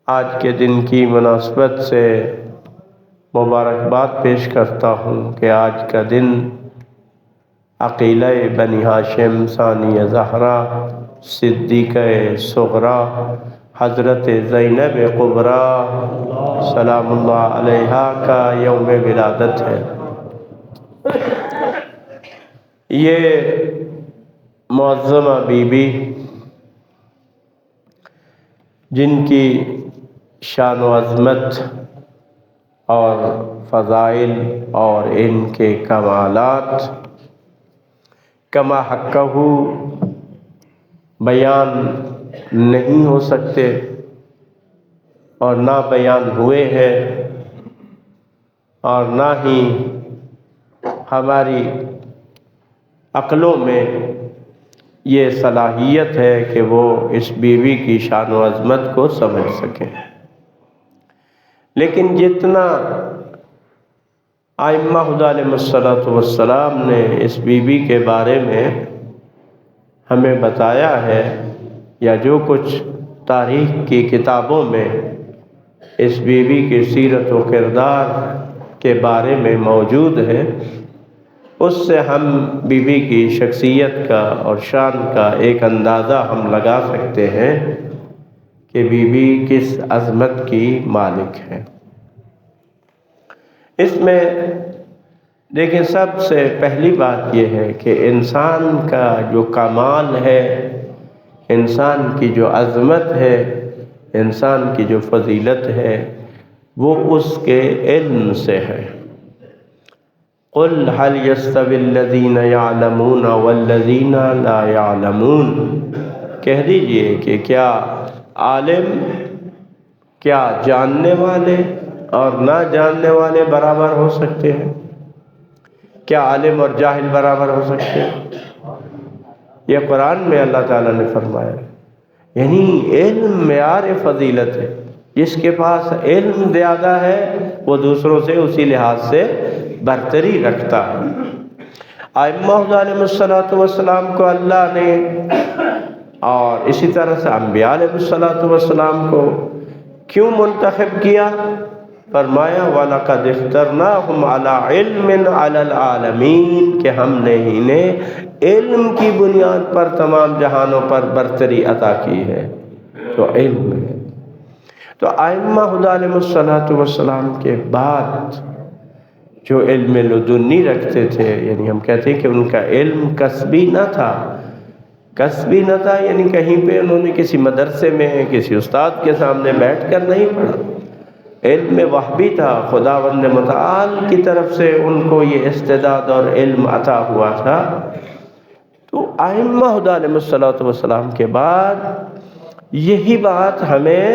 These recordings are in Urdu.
آج کے دن کی مناسبت سے مبارکباد پیش کرتا ہوں کہ آج کا دن عقیلہ بنی ہاشم ثانیہ زہرا صدیقہ صغرا حضرت زینب کبریٰ سلام اللہ علیہا کا یوم ولادت ہے۔ یہ معظمہ بی بی جن کی شان و عظمت اور فضائل اور ان کے کمالات کما حقہ بیان نہیں ہو سکتے اور نہ بیان ہوئے ہیں، اور نہ ہی ہماری عقلوں میں یہ صلاحیت ہے کہ وہ اس بیوی کی شان و عظمت کو سمجھ سکیں۔ لیکن جتنا ائمہ خدا علیہ الصلوۃ والسلام نے اس بیوی کے بارے میں ہمیں بتایا ہے، یا جو کچھ تاریخ کی کتابوں میں اس بیوی کی سیرت و کردار کے بارے میں موجود ہے، اس سے ہم بیوی کی شخصیت کا اور شان کا ایک اندازہ ہم لگا سکتے ہیں کہ بیوی کس عظمت کی مالک ہے۔ اس میں دیکھیں، سب سے پہلی بات یہ ہے کہ انسان کا جو کمال ہے، انسان کی جو عظمت ہے، انسان کی جو فضیلت ہے، وہ اس کے علم سے ہے۔ قُلْ هَلْ يَسْتَوِي الَّذِينَ يَعْلَمُونَ وَالَّذِينَ لَا يَعْلَمُونَ، کہہ دیجئے کہ کیا عالم، کیا جاننے والے اور نہ جاننے والے برابر ہو سکتے ہیں؟ کیا عالم اور جاہل برابر ہو سکتے ہیں؟ یہ قرآن میں اللہ تعالیٰ نے فرمایا، یعنی علم معیار فضیلت ہے۔ جس کے پاس علم زیادہ ہے وہ دوسروں سے اسی لحاظ سے برتری رکھتا ہے۔ ائمہ علیہ الصلوۃ والسلام کو اللہ نے، اور اسی طرح سے انبیاء علیہ الصلوۃ والسلام کو کیوں منتخب کیا؟ فرمایا وَلَقَدِ اخْتَرْنَاهُمْ عَلَىٰ عِلْمٍ عَلَى الْعَالَمِينَ، کہ ہم نے انہیں علم کی بنیاد پر تمام جہانوں پر برتری عطا کی ہے۔ تو علم ہے۔ تو ائمہ علیہ الصلوۃ والسلام کے بعد جو علم لدنی رکھتے تھے، یعنی ہم کہتے ہیں کہ ان کا علم کسبی نہ تھا، کسبی نہ تھا یعنی کہیں پہ انہوں نے کسی مدرسے میں کسی استاد کے سامنے بیٹھ کر نہیں پڑھا، علم وحبی تھا، خداوند متعال کی طرف سے ان کو یہ استعداد اور علم عطا ہوا تھا۔ تو ائمہ علیہ الصلوۃ والسلام کے بعد یہی بات ہمیں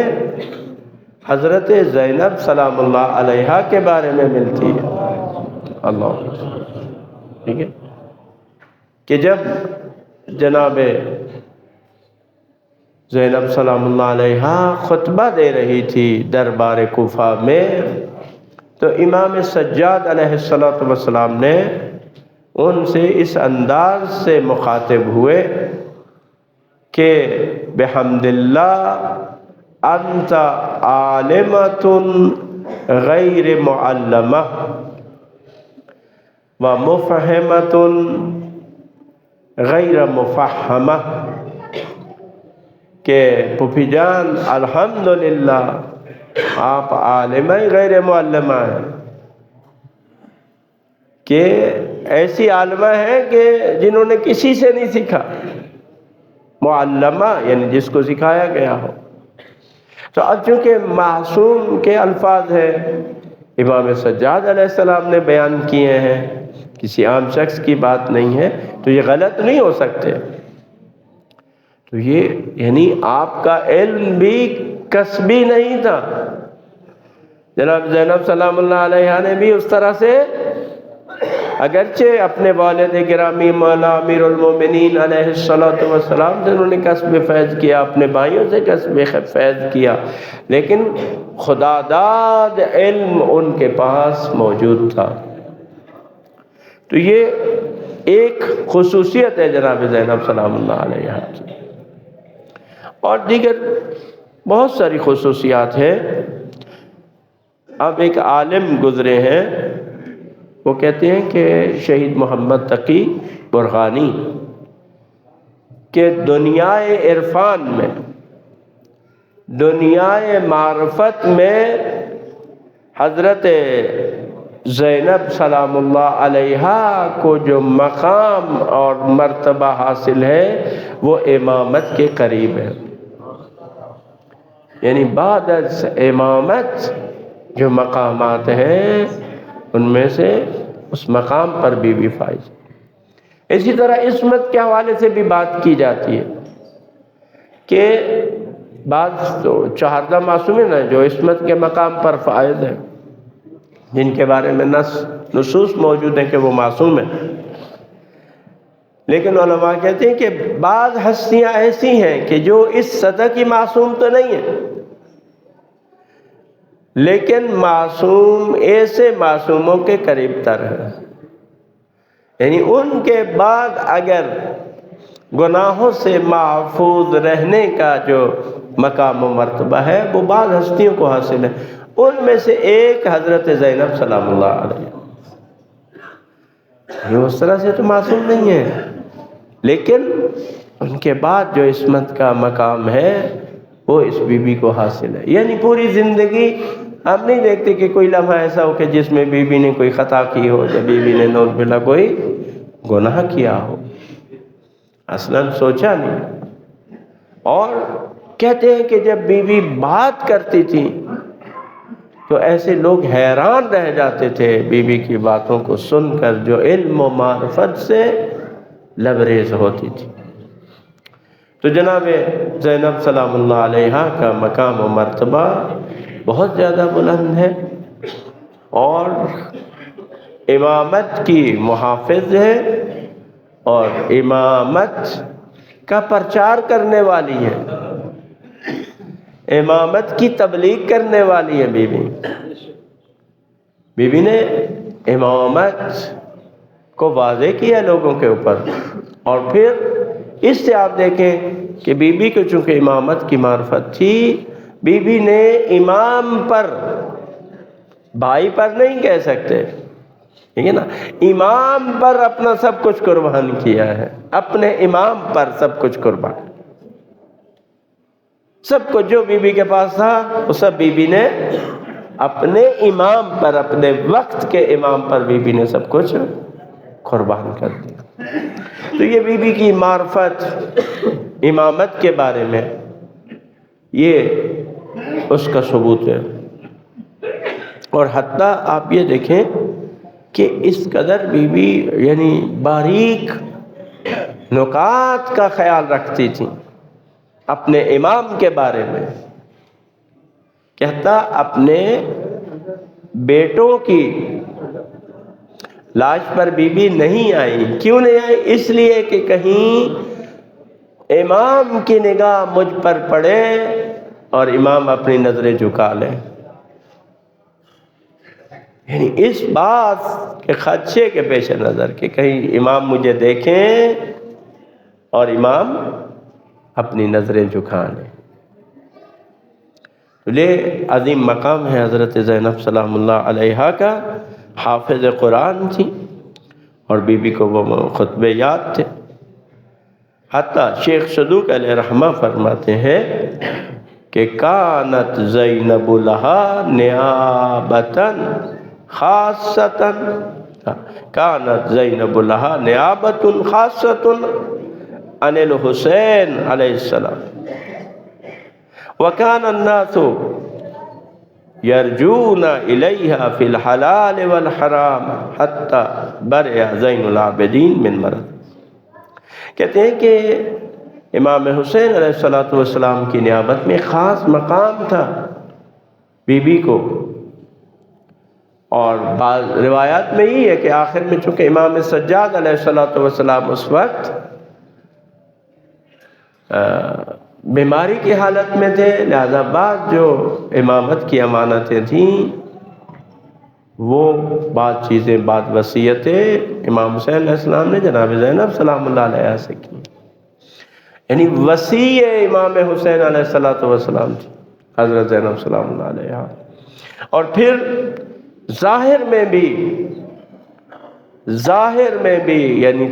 حضرت زینب سلام اللہ علیہا کے بارے میں ملتی ہے۔ اللہ، ٹھیک ہے، کہ جب جناب زینب سلام اللہ علیہا خطبہ دے رہی تھی دربار کوفہ میں، تو امام سجاد علیہ السلام نے ان سے اس انداز سے مخاطب ہوئے کہ بحمد اللہ انت عالمۃ غیر معلمہ ومفہمۃ غیر مفہمہ، کہ پھوپھی جان الحمدللہ آپ عالمہ غیر معلمہ ہیں، کہ ایسی عالمہ ہیں کہ جنہوں نے کسی سے نہیں سیکھا، معلمہ یعنی جس کو سکھایا گیا ہو۔ تو اب چونکہ معصوم کے الفاظ ہیں، امام سجاد علیہ السلام نے بیان کیے ہیں، کسی عام شخص کی بات نہیں ہے، تو یہ غلط نہیں ہو سکتے۔ تو یہ یعنی آپ کا علم بھی کسبی نہیں تھا۔ جناب زینب سلام اللہ علیہ نے بھی اس طرح سے اگرچہ اپنے والد گرامی مولا امیر المومنین علیہ السلام سے انہوں نے کسب فیض کیا، اپنے بھائیوں سے کسب فیض کیا، لیکن خدا داد علم ان کے پاس موجود تھا۔ تو یہ ایک خصوصیت ہے جناب زینب سلام اللہ علیہ کی۔ اور دیگر بہت ساری خصوصیات ہیں۔ اب ایک عالم گزرے ہیں، وہ کہتے ہیں کہ شہید محمد تقی برغانی کہ دنیائے عرفان میں، دنیائے معرفت میں حضرت زینب سلام اللہ علیہا کو جو مقام اور مرتبہ حاصل ہے وہ امامت کے قریب ہے، یعنی بعد از امامت جو مقامات ہیں ان میں سے اس مقام پر بی بی فائز۔ اسی طرح عصمت کے حوالے سے بھی بات کی جاتی ہے کہ بعض تو 14 معصومین ہیں جو عصمت کے مقام پر فائز ہیں، جن کے بارے میں نصوص موجود ہیں کہ وہ معصوم ہیں، لیکن علماء کہتے ہیں کہ بعض ہستیاں ایسی ہیں کہ جو اس سطح کی معصوم تو نہیں ہیں، لیکن معصوم ایسے معصوموں کے قریب تر ہے، یعنی ان کے بعد اگر گناہوں سے محفوظ رہنے کا جو مقام و مرتبہ ہے وہ بعض ہستیوں کو حاصل ہے، ان میں سے ایک حضرت زینب سلام اللہ علیہ، یہ اس طرح سے تو معصوم نہیں ہے، لیکن ان کے بعد جو عصمت کا مقام ہے وہ اس بی بی کو حاصل ہے۔ یعنی پوری زندگی ہم نہیں دیکھتے کہ کوئی لمحہ ایسا ہو کہ جس میں بی بی نے کوئی خطا کی ہو، یا بی بی نے نوز باللہ کوئی گناہ کیا ہو، اصلاً سوچا نہیں۔ اور کہتے ہیں کہ جب بی بی بات کرتی تھی تو ایسے لوگ حیران رہ جاتے تھے بی بی کی باتوں کو سن کر، جو علم و معرفت سے لبریز ہوتی تھی۔ تو جناب زینب سلام اللہ علیہا کا مقام و مرتبہ بہت زیادہ بلند ہے، اور امامت کی محافظ ہے، اور امامت کا پرچار کرنے والی ہے، امامت کی تبلیغ کرنے والی ہے بی بی۔ بی بی نے امامت کو واضح کیا لوگوں کے اوپر، اور پھر اس سے آپ دیکھیں کہ بی بی کو چونکہ امامت کی معرفت تھی، بی بی نے امام پر، بھائی پر نہیں کہہ سکتے، ٹھیک ہے نا، امام پر اپنا سب کچھ قربان کیا ہے، اپنے امام پر سب کچھ قربان، سب کچھ جو بی بی کے پاس تھا وہ سب بی بی نے اپنے امام پر، اپنے وقت کے امام پر بی بی نے سب کچھ قربان کر دیا۔ تو یہ بی بی کی معرفت امامت کے بارے میں یہ اس کا ثبوت ہے، اور حتیٰ آپ یہ دیکھیں کہ اس قدر بی بی یعنی باریک نکات کا خیال رکھتی تھی اپنے امام کے بارے میں، کہتا اپنے بیٹوں کی لاش پر بی بی نہیں آئی، کیوں نہیں آئی؟ اس لیے کہ کہیں امام کی نگاہ مجھ پر پڑے اور امام اپنی نظریں جھکا لیں، یعنی اس بات کے خدشے کے پیش نظر کہ کہیں امام مجھے دیکھیں اور امام اپنی نظریں جھکا لیں۔ یہ عظیم مقام ہے حضرت زینب سلام اللہ علیہا کا، حافظ قرآن تھی، اور بی بی کو وہ خطبے یاد تھے۔ حتیٰ شیخ صدوق علیہ رحمہ فرماتے ہیں کہ کانت زینب لہا نیابتاً خاصتاً، کانت زینب لہا نیابتاً خاصتاً عن الحسین علیہ السلام، وکان الناس یرجون الیہا فی الحلال والحرام حتی برئ زین العابدین من مرض۔ کہتے ہیں کہ امام حسین علیہ السلام کی نیابت میں خاص مقام تھا بی بی کو، اور بعض روایات میں یہ ہے کہ آخر میں چونکہ امام سجاد علیہ السلام اس وقت بیماری کی حالت میں تھے، لہذا بعض جو امامت کی امانتیں تھیں وہ بعض چیزیں، بعض وصیتیں امام حسین علیہ السلام نے جناب زینب سلام اللہ علیہ سے کی، یعنی وصی امام حسین علیہ السلام تھی۔ حضرت زینب سلام اللہ علیہا۔ اور پھر ظاہر میں بھی یعنی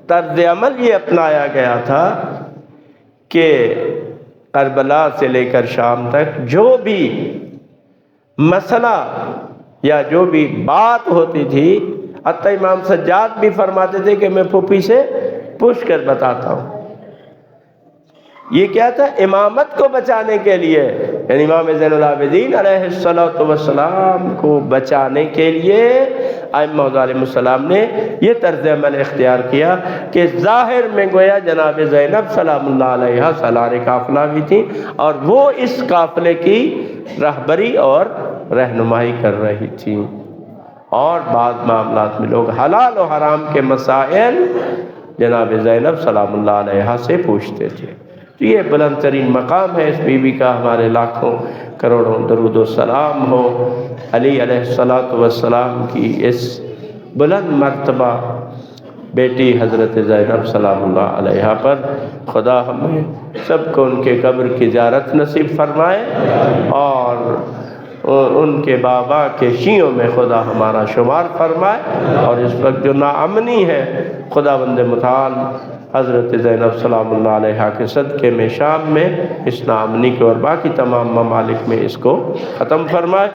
طرز عمل یہ اپنایا گیا تھا کہ کربلا سے لے کر شام تک جو بھی مسئلہ یا جو بھی بات ہوتی تھی، حتیٰ امام سجاد بھی فرماتے تھے کہ میں پھوپھی سے پوچھ کر بتاتا ہوں۔ یہ کیا تھا؟ امامت کو بچانے کے لیے، یعنی امام زین العابدین علیہ السلام کو بچانے کے لیے ائمہ علیہم السلام نے یہ طرز عمل اختیار کیا کہ ظاہر میں گویا جناب زینب سلام اللہ علیہا سالار قافلہ بھی تھی، اور وہ اس قافلے کی رہبری اور رہنمائی کر رہی تھی، اور بعض معاملات میں لوگ حلال و حرام کے مسائل جناب زینب سلام اللہ علیہا سے پوچھتے تھے۔ تو یہ بلند ترین مقام ہے اس بی بی کا، ہمارے لاکھوں کروڑوں درود و سلام ہو علی علیہ السلام کی اس بلند مرتبہ بیٹی حضرت زینب سلام اللہ علیہا پر۔ خدا ہمیں سب کو ان کے قبر کی زیارت نصیب فرمائے، اور ان کے بابا کے شیعوں میں خدا ہمارا شمار فرمائے، اور اس وقت جو ناامنی ہے خداوند متعال حضرت زینب سلام اللہ علیہا کے صدقے میں شام میں اس ناامنی کو اور باقی تمام ممالک میں اس کو ختم فرمائے۔